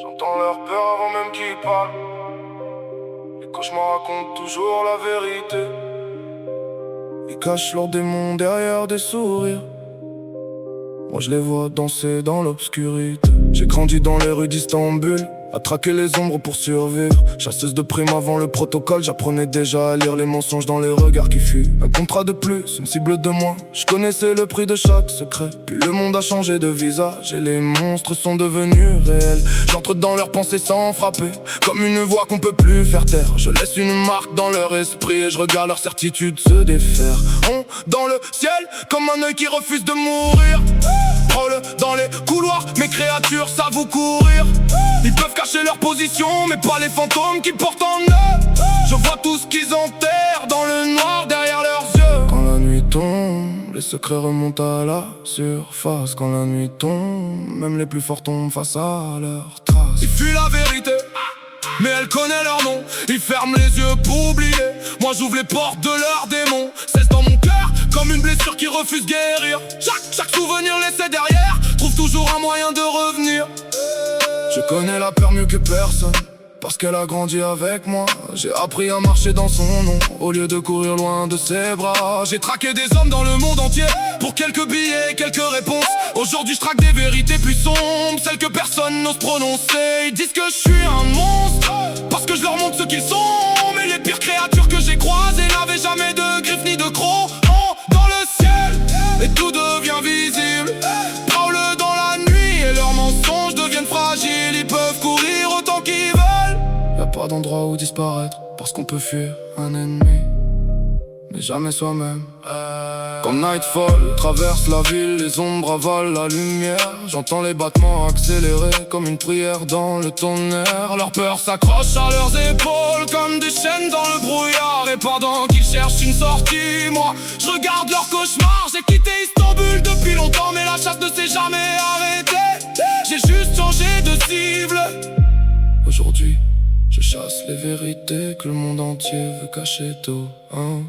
J'entends leur peur avant même qu'ils parlent. Les cauchemars racontent toujours la vérité. Ils cachent leurs démons derrière des sourires. Moi je les vois danser dans l'obscurité. J'ai grandi dans les rues d'Istanbul, à traquer les ombres pour survivre. Chasseuse de primes avant le protocole, j'apprenais déjà à lire les mensonges dans les regards qui fuient. Un contrat de plus, une cible de moins. Je connaissais le prix de chaque secret. Puis le monde a changé de visage et les monstres sont devenus réels. J'entre dans leurs pensées sans frapper, comme une voix qu'on peut plus faire taire. Je laisse une marque dans leur esprit et je regarde leur certitude se défaire. On dans le ciel, comme un œil qui refuse de mourir. Roll dans les couloirs, mes créatures savent où courir. Ils peuvent cacher leur position, mais pas les fantômes qui portent en eux. Je vois tout ce qu'ils enterrent dans le noir derrière leurs yeux. Quand la nuit tombe, les secrets remontent à la surface. Quand la nuit tombe, même les plus forts tombent face à leurs traces. Ils fuient la vérité, mais elle connaît leur nom. Ils ferment les yeux pour oublier. Moi j'ouvre les portes de leurs démons. Cesse dans mon cœur, comme une blessure qui refuse guérir. Chaque souvenir laissé derrière trouve toujours un moyen de revenir. Je connais la peur mieux que personne, parce qu'elle a grandi avec moi. J'ai appris à marcher dans son nom, au lieu de courir loin de ses bras. J'ai traqué des hommes dans le monde entier, pour quelques billets et quelques réponses. Aujourd'hui je traque des vérités plus sombres, celles que personne n'ose prononcer. Ils disent que je suis un monstre, parce que je leur montre ce qu'ils sont. Mais les pires créatures que j'ai croisées n'avaient jamais de griffes ni de crocs. Dans le ciel, et tout devient visible. Parle dans la nuit et leurs mensonges deviennent fragiles. Ils peuvent courir autant qu'ils veulent. Y'a pas d'endroit où disparaître, parce qu'on peut fuir un ennemi, mais jamais soi-même. Comme Nightfall traverse la ville, les ombres avalent la lumière. J'entends les battements accélérés comme une prière dans le tonnerre. Leur peur s'accroche à leurs épaules comme des chaînes dans le brouillard. Et pendant qu'ils cherchent une sortie, moi je regarde leurs cauchemars. J'ai quitté Istanbul depuis longtemps, mais la chasse ne s'est jamais arrêtée. J'ai juste changé de cible. Aujourd'hui je chasse les vérités que le monde entier veut cacher tôt, hein.